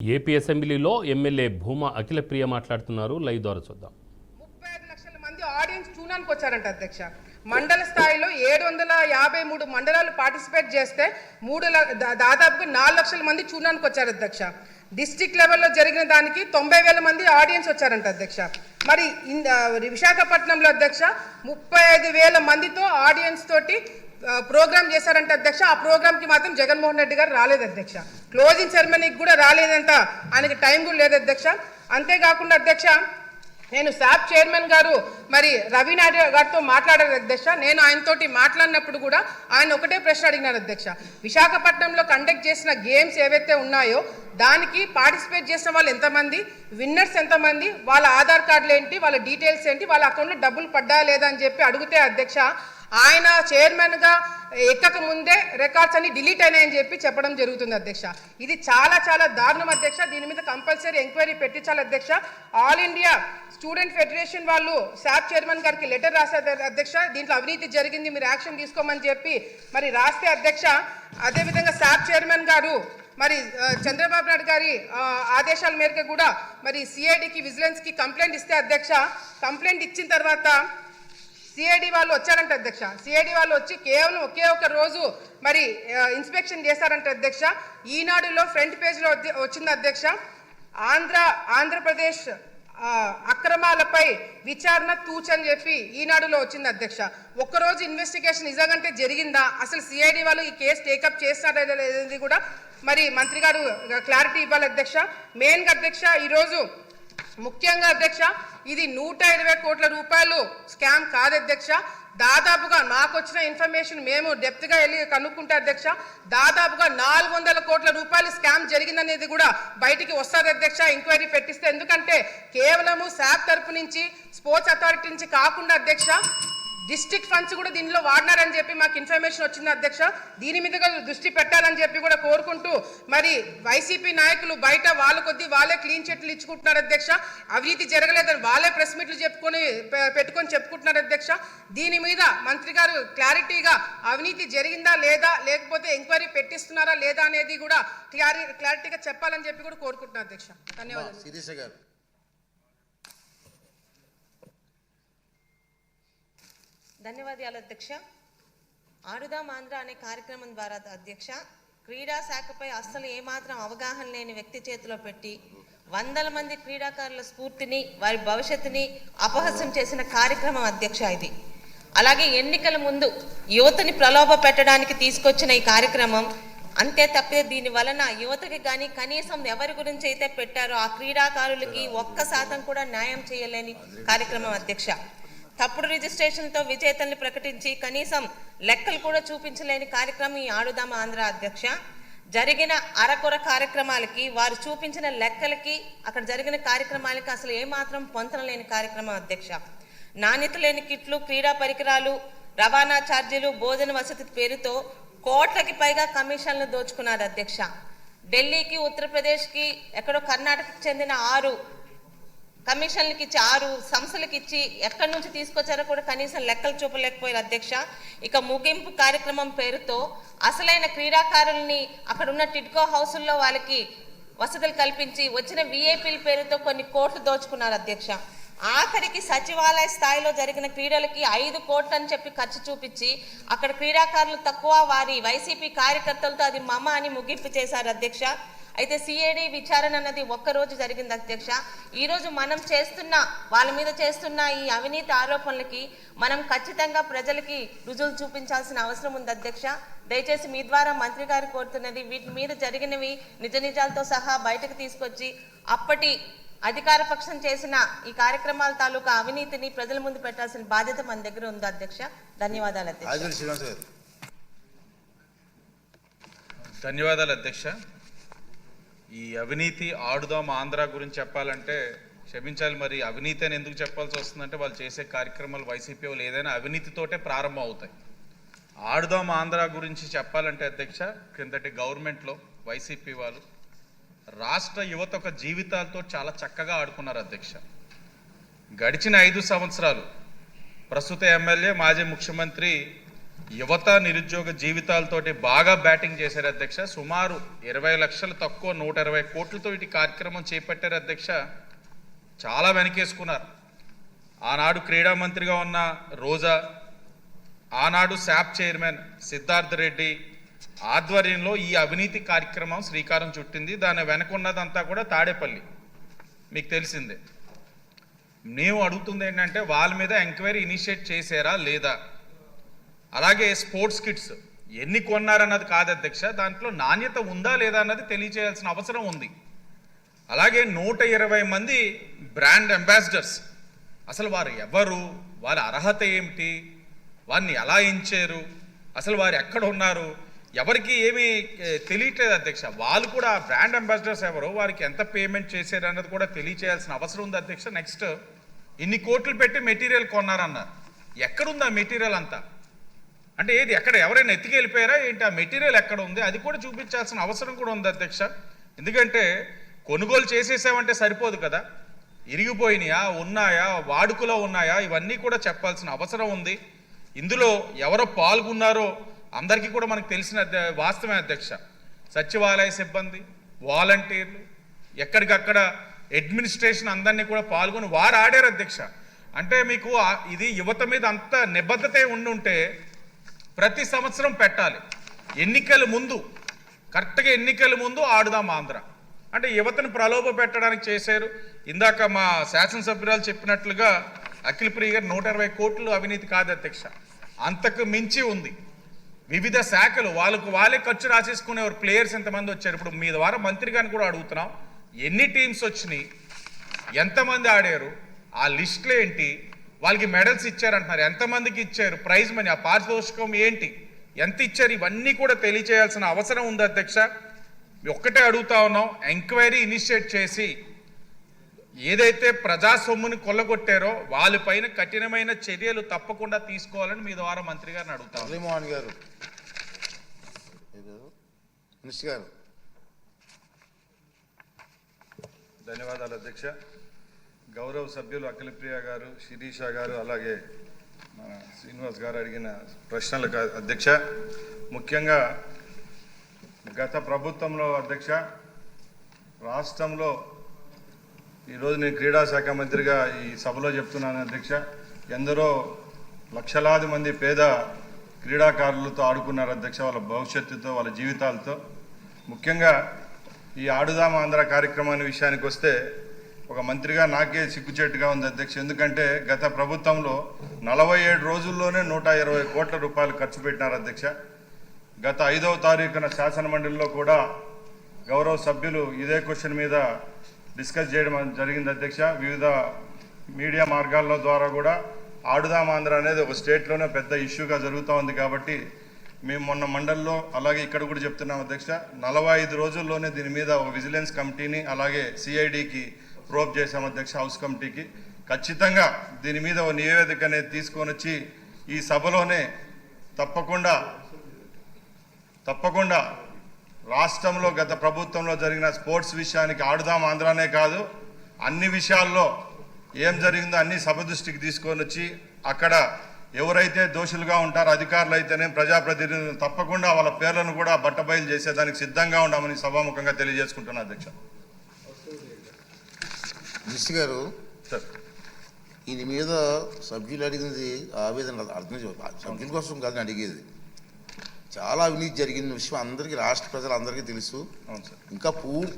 AP అసెంబ్లీలో MLA Bhuma Akhilapriya మాట్లాడుతున్నారు. Live ద్వారా చూద్దాం. 35 లక్షల మంది ఆడియన్స్ చూడడానికి వచ్చారంట అధ్యక్ష. మండల స్థాయిలో 753 మండలాలు పార్టిసిపేట్ చేస్తే దాదాపుగా 4 లక్షల మంది చూడడానికి వచ్చారు అధ్యక్ష. డిస్ట్రిక్ట్ లెవెల్లో జరిగిన దానికి 90,000 మంది ఆడియన్స్ వచ్చారంట అధ్యక్ష. మరి విశాఖపట్నంలో అధ్యక్ష 35,000 మందితో ఆడియన్స్ తోటి ప్రోగ్రామ్ చేశారంట అధ్యక్ష. ఆ ప్రోగ్రామ్కి మాత్రం జగన్మోహన్ రెడ్డి గారు రాలేదు అధ్యక్ష. క్లోజింగ్ సెరమనీకి కూడా రాలేదంట, ఆయనకి టైం కూడా లేదు అధ్యక్ష. అంతేకాకుండా అధ్యక్ష, నేను శాప్ చైర్మన్ గారు మరి రవి నాయుడు గారితో మాట్లాడారు అధ్యక్ష. నేను ఆయనతోటి మాట్లాడినప్పుడు కూడా ఆయన ఒకటే ప్రశ్న అడిగినారు అధ్యక్ష. విశాఖపట్నంలో కండక్ట్ చేసిన గేమ్స్ ఏవైతే ఉన్నాయో దానికి పార్టిసిపేట్ చేసిన వాళ్ళు ఎంతమంది, విన్నర్స్ ఎంతమంది, వాళ్ళ ఆధార్ కార్డులు ఏంటి, వాళ్ళ డీటెయిల్స్ ఏంటి, వాళ్ళ అకౌంట్లో డబ్బులు పడ్డా లేదా అని చెప్పి అడిగితే అధ్యక్ష ఆయన చైర్మన్గా ఎక్కక ముందే రికార్డ్స్ అన్ని డిలీట్ అయినాయని చెప్పి చెప్పడం జరుగుతుంది అధ్యక్ష. ఇది చాలా చాలా దారుణం అధ్యక్ష. దీని మీద కంపల్సరీ ఎంక్వైరీ పెట్టించాలి అధ్యక్ష. ఆల్ ఇండియా స్టూడెంట్ ఫెడరేషన్ వాళ్ళు శాప్ చైర్మన్ గారికి లెటర్ రాశారు అధ్యక్ష. దీంట్లో అవినీతి జరిగింది, మీరు యాక్షన్ తీసుకోమని చెప్పి మరి రాస్తే అధ్యక్ష. అదేవిధంగా శాప్ చైర్మన్ గారు మరి చంద్రబాబు నాయుడు గారి ఆదేశాల మేరకు కూడా మరి సిఐడికి విజిలెన్స్కి కంప్లైంట్ ఇస్తే అధ్యక్ష, కంప్లైంట్ ఇచ్చిన తర్వాత సిఐడి వాళ్ళు వచ్చారంట అధ్యక్ష. సిఐడి వాళ్ళు వచ్చి కేవలం ఒకే ఒక రోజు మరి ఇన్స్పెక్షన్ చేశారంట అధ్యక్ష. ఈనాడులో ఫ్రంట్ పేజ్లో వచ్చింది అధ్యక్ష, ఆంధ్రప్రదేశ్ అక్రమాలపై విచారణ తూచని చెప్పి ఈనాడులో వచ్చింది అధ్యక్ష. ఒక్కరోజు ఇన్వెస్టిగేషన్ నిజంగా జరిగిందా, అసలు సిఐడి వాళ్ళు ఈ కేసు టేకప్ చేస్తారా లేదనేది కూడా మరి మంత్రి గారు క్లారిటీ ఇవ్వాలి అధ్యక్ష. మెయిన్గా అధ్యక్ష ఈరోజు ముఖ్యంగా అధ్యక్ష ఇది 120 కోట్ల రూపాయలు స్కామ్ కాదు అధ్యక్ష. దాదాపుగా నాకు వచ్చిన ఇన్ఫర్మేషన్ మేము డెప్త్గా వెళ్ళి కనుక్కుంటే అధ్యక్ష దాదాపుగా 400 కోట్ల రూపాయలు స్కామ్ జరిగిందనేది కూడా బయటికి వస్తుంది అధ్యక్ష, ఎంక్వైరీ పెట్టిస్తే. ఎందుకంటే కేవలము శాప్ తరపు నుంచి స్పోర్ట్స్ అథారిటీ నుంచి కాకుండా అధ్యక్ష డిస్ట్రిక్ట్ ఫండ్స్ కూడా దీనిలో వాడినారని చెప్పి మాకు ఇన్ఫర్మేషన్ వచ్చింది అధ్యక్ష. దీని మీద దృష్టి పెట్టాలని చెప్పి కూడా కోరుకుంటూ మరి వైసీపీ నాయకులు బయట వాళ్ళ కొద్దీ వాళ్ళే క్లీన్ చిట్లు ఇచ్చుకుంటున్నారు అధ్యక్ష. అవినీతి జరగలేదని వాళ్ళే ప్రెస్ మీట్లు పెట్టుకొని చెప్పుకుంటున్నారు అధ్యక్ష. దీని మీద మంత్రి గారు క్లారిటీగా అవినీతి జరిగిందా లేదా, లేకపోతే ఎంక్వైరీ పెట్టిస్తున్నారా లేదా అనేది కూడా క్లారిటీగా చెప్పాలని చెప్పి కూడా కోరుకుంటున్నారు అధ్యక్ష. ధన్యవాదాలు. ధన్యవాదాలు అధ్యక్ష. ఆడుదాం ఆంధ్ర అనే కార్యక్రమం ద్వారా అధ్యక్ష క్రీడా శాఖపై అస్సలు ఏమాత్రం అవగాహన లేని వ్యక్తి చేతిలో పెట్టి వందల మంది క్రీడాకారుల స్ఫూర్తిని, వారి భవిష్యత్తుని అపహాస్యం చేసిన కార్యక్రమం అధ్యక్ష ఇది. అలాగే ఎన్నికల ముందు యువతని ప్రలోభ పెట్టడానికి తీసుకొచ్చిన ఈ కార్యక్రమం అంతే తప్పితే దీని వలన యువతకి కానీ కనీసం ఎవరి గురించి అయితే పెట్టారో ఆ క్రీడాకారులకి 1% కూడా న్యాయం చేయలేని కార్యక్రమం అధ్యక్ష. తప్పుడు రిజిస్ట్రేషన్తో విజేతల్ని ప్రకటించి కనీసం లెక్కలు కూడా చూపించలేని కార్యక్రమం ఈ ఆడుదామ ఆంధ్ర అధ్యక్ష. జరిగిన అరకొర కార్యక్రమాలకి, వారు చూపించిన లెక్కలకి, అక్కడ జరిగిన కార్యక్రమాలకి అసలు ఏమాత్రం పొంతన లేని కార్యక్రమం అధ్యక్ష. నాణ్యత లేని కిట్లు, క్రీడా పరికరాలు, రవాణా ఛార్జీలు, భోజన వసతి పేరుతో కోట్లకి పైగా కమిషన్లు దోచుకున్నారు అధ్యక్ష. ఢిల్లీకి, ఉత్తరప్రదేశ్కి, ఎక్కడో కర్ణాటకకి చెందిన 6 కమిషన్లకి ఇచ్చి 6 సంస్థలకు ఇచ్చి ఎక్కడి నుంచి తీసుకొచ్చారో కూడా కనీసం లెక్కలు చూపలేకపోయారు అధ్యక్ష. ఇక ముగింపు కార్యక్రమం పేరుతో అసలైన క్రీడాకారుల్ని అక్కడ ఉన్న టిడ్కో హౌసుల్లో వాళ్ళకి వసతులు కల్పించి వచ్చిన విఐపీల పేరుతో కొన్ని కోట్లు దోచుకున్నారు అధ్యక్ష. ఆఖరికి సచివాలయ స్థాయిలో జరిగిన క్రీడలకి 5 కోట్లు అని చెప్పి ఖర్చు చూపించి అక్కడ క్రీడాకారులు తక్కువ, వారి వైసీపీ కార్యకర్తలతో అది మమ అని ముగింపు చేశారు అధ్యక్ష. అయితే సిఐడి విచారణ అన్నది ఒక్కరోజు జరిగింది అధ్యక్ష. ఈరోజు మనం వాళ్ళ మీద చేస్తున్న ఈ అవినీతి ఆరోపణలకి మనం ఖచ్చితంగా ప్రజలకి రుజువులు చూపించాల్సిన అవసరం ఉంది అధ్యక్ష. దయచేసి మీ ద్వారా మంత్రి గారు కోరుతున్నది వీటి మీద జరిగినవి నిజాలతో సహా బయటకు తీసుకొచ్చి అప్పటి అధికార పక్షం చేసిన ఈ కార్యక్రమాల తాలూకా అవినీతిని ప్రజల ముందు పెట్టాల్సిన బాధ్యత మన దగ్గర ఉంది అధ్యక్ష. ధన్యవాదాలు అధ్యక్ష. ధన్యవాదాలు అధ్యక్ష. ఈ అవినీతి ఆడుదాం ఆంధ్ర గురించి చెప్పాలంటే క్షమించాలి, మరి అవినీతి అని ఎందుకు చెప్పాల్సి వస్తుందంటే వాళ్ళు చేసే కార్యక్రమాలు వైసీపీ వాళ్ళు ఏదైనా అవినీతితోటే ప్రారంభం అవుతాయి. ఆడుదాం ఆంధ్ర గురించి చెప్పాలంటే అధ్యక్ష, క్రిందటి గవర్నమెంట్లో వైసీపీ వాళ్ళు రాష్ట్ర యువత ఒక జీవితాలతో చాలా చక్కగా ఆడుకున్నారు అధ్యక్ష. గడిచిన 5 సంవత్సరాలు ప్రస్తుత ఎమ్మెల్యే, మాజీ ముఖ్యమంత్రి యువత నిరుద్యోగ జీవితాలతోటి బాగా బ్యాటింగ్ చేశారు అధ్యక్ష. సుమారు 20 లక్షలు తక్కువ 120 కోట్లతో ఇటు కార్యక్రమం చేపట్టారు అధ్యక్ష. చాలా వెనకేసుకున్నారు. ఆనాడు క్రీడా మంత్రిగా ఉన్న రోజా, ఆనాడు శాప్ చైర్మన్ సిద్ధార్థ్ రెడ్డి ఆధ్వర్యంలో ఈ అవినీతి కార్యక్రమం శ్రీకారం చుట్టింది. దాని వెనకున్నదంతా కూడా తాడేపల్లి, మీకు తెలిసిందే. మేము అడుగుతుంది ఏంటంటే వాళ్ళ మీద ఎంక్వైరీ ఇనిషియేట్ చేశారా లేదా, అలాగే స్పోర్ట్స్ కిట్స్ ఎన్ని కొన్నారన్నది కాదు అధ్యక్ష, దాంట్లో నాణ్యత ఉందా లేదా అన్నది తెలియచేయాల్సిన అవసరం ఉంది. అలాగే 120 మంది బ్రాండ్ అంబాసిడర్స్, అసలు వారు ఎవరు, వారి అర్హత ఏమిటి, వారిని ఎలా ఎంచారు, అసలు వారు ఎక్కడ ఉన్నారు, ఎవరికి ఏమీ తెలియట్లేదు అధ్యక్ష. వాళ్ళు కూడా బ్రాండ్ అంబాసిడర్స్ ఎవరు, వారికి ఎంత పేమెంట్ చేశారు అన్నది కూడా తెలియచేయాల్సిన అవసరం ఉంది అధ్యక్ష. నెక్స్ట్, ఇన్ని కోట్లు పెట్టి మెటీరియల్ కొన్నారన్నారు. ఎక్కడుంది ఆ మెటీరియల్ అంతా? అంటే ఏది, ఎక్కడ ఎవరైనా ఎత్తికి వెళ్ళిపోయారా ఏంటి? ఆ మెటీరియల్ ఎక్కడ ఉంది అది కూడా చూపించాల్సిన అవసరం కూడా ఉంది అధ్యక్ష. ఎందుకంటే కొనుగోలు చేసేసామంటే సరిపోదు కదా, ఇరిగిపోయినాయా, ఉన్నాయా, వాడుకలో ఉన్నాయా, ఇవన్నీ కూడా చెప్పాల్సిన అవసరం ఉంది. ఇందులో ఎవరో పాల్గొన్నారో అందరికీ కూడా మనకు తెలిసిన వాస్తవమే అధ్యక్ష. సచివాలయ సిబ్బంది, వాలంటీర్లు, ఎక్కడికక్కడ అడ్మినిస్ట్రేషన్ అందరినీ కూడా పాల్గొని వారు ఆడారు అధ్యక్ష. అంటే మీకు ఇది యువత మీద అంత నిబద్ధత ఉండుంటే ప్రతి సంవత్సరం పెట్టాలి. ఎన్నికల ముందు, కరెక్ట్గా ఎన్నికల ముందు ఆడుదాం ఆంధ్ర అంటే యువతను ప్రలోభ పెట్టడానికి చేశారు. ఇందాక మా శాసనసభ్యురాలు చెప్పినట్లుగా అఖిల ప్రియ గారు 120 కోట్లు అవినీతి కాదు అధ్యక్ష, అంతకు మించి ఉంది. వివిధ శాఖలు వాళ్ళే ఖర్చు రాసేసుకునేవారు. ప్లేయర్స్ ఎంతమంది వచ్చారు, ఇప్పుడు మీ ద్వారా మంత్రి గారిని కూడా అడుగుతున్నాం, ఎన్ని టీమ్స్ వచ్చినాయి, ఎంతమంది ఆడారు, ఆ లిస్టులు ఏంటి, వాళ్ళకి మెడల్స్ ఇచ్చారంటున్నారు, ఎంతమందికి ఇచ్చారు, ప్రైజ్ మనీ, ఆ పారితోషికం ఏంటి, ఎంత ఇచ్చారు, ఇవన్నీ కూడా తెలియచేయాల్సిన అవసరం ఉంది అధ్యక్ష. ఒక్కటే అడుగుతా ఉన్నాం, ఎంక్వైరీ ఇనిషియేట్ చేసి ఏదైతే ప్రజా సొమ్ముని కొల్లగొట్టారో వాళ్ళపైన కఠినమైన చర్యలు తప్పకుండా తీసుకోవాలని మీ ద్వారా మంత్రి గారిని అడుగుతాం. మోహన్ గారు, మినిస్టర్ గారు. ధన్యవాదాలు అధ్యక్ష. గౌరవ సభ్యులు అఖిలప్రియ గారు, శిరీష గారు, అలాగే మన శ్రీనివాస్ గారు అడిగిన ప్రశ్నలకు అధ్యక్ష, ముఖ్యంగా గత ప్రభుత్వంలో అధ్యక్ష రాష్ట్రంలో ఈరోజు నేను క్రీడా శాఖ మంత్రిగా ఈ సభలో చెప్తున్నాను అధ్యక్ష, ఎందరో లక్షలాది మంది పేద క్రీడాకారులతో ఆడుకున్నారు అధ్యక్ష, వాళ్ళ భవిష్యత్తుతో, వాళ్ళ జీవితాలతో. ముఖ్యంగా ఈ ఆడుదాం ఆంధ్ర కార్యక్రమాన్ని విషయానికి వస్తే ఒక మంత్రిగా నాకే సిగ్గుచేటుగా ఉంది అధ్యక్ష. ఎందుకంటే గత ప్రభుత్వంలో 47 రోజుల్లోనే 120 కోట్ల రూపాయలు ఖర్చు పెట్టినారు అధ్యక్ష. గత 5వ తారీఖున శాసనమండలిలో కూడా గౌరవ సభ్యులు ఇదే క్వశ్చన్ మీద డిస్కస్ చేయడం జరిగింది అధ్యక్ష. వివిధ మీడియా మార్గాల ద్వారా కూడా ఆడుదాం ఆంధ్ర అనేది ఒక స్టేట్లోనే పెద్ద ఇష్యూగా జరుగుతూ ఉంది. కాబట్టి మేము మొన్న మండలిలో అలాగే ఇక్కడ కూడా చెప్తున్నాం అధ్యక్ష, 45 రోజుల్లోనే దీని మీద ఒక విజిలెన్స్ కమిటీని అలాగే సిఐడికి ప్రోబ్ చేశాం అధ్యక్ష, హౌస్ కమిటీకి. ఖచ్చితంగా దీని మీద ఒక నివేదిక అనేది తీసుకొని వచ్చి ఈ సభలోనే తప్పకుండా రాష్ట్రంలో గత ప్రభుత్వంలో జరిగిన స్పోర్ట్స్ విషయానికి ఆడుదాం ఆంధ్రానే కాదు, అన్ని విషయాల్లో ఏం జరిగిందో అన్ని సభ దృష్టికి తీసుకొని వచ్చి అక్కడ ఎవరైతే దోషులుగా ఉంటారో అధికారులు అయితేనే ప్రజాప్రతినిధులు తప్పకుండా వాళ్ళ పేర్లను కూడా బట్టబయలు చేసేదానికి సిద్ధంగా ఉన్నామని సభాముఖంగా తెలియజేసుకుంటున్నా అధ్యక్ష. మినిస్టర్ గారు, సార్, దీని మీద సభ్యులు అడిగినది ఆవేదన అర్థం సభ్యుల కోసం కాదని అడిగేది. చాలా అవినీతి జరిగిన విషయం అందరికీ, రాష్ట్ర ప్రజలందరికీ తెలుసు. అవును సార్. ఇంకా పూర్తి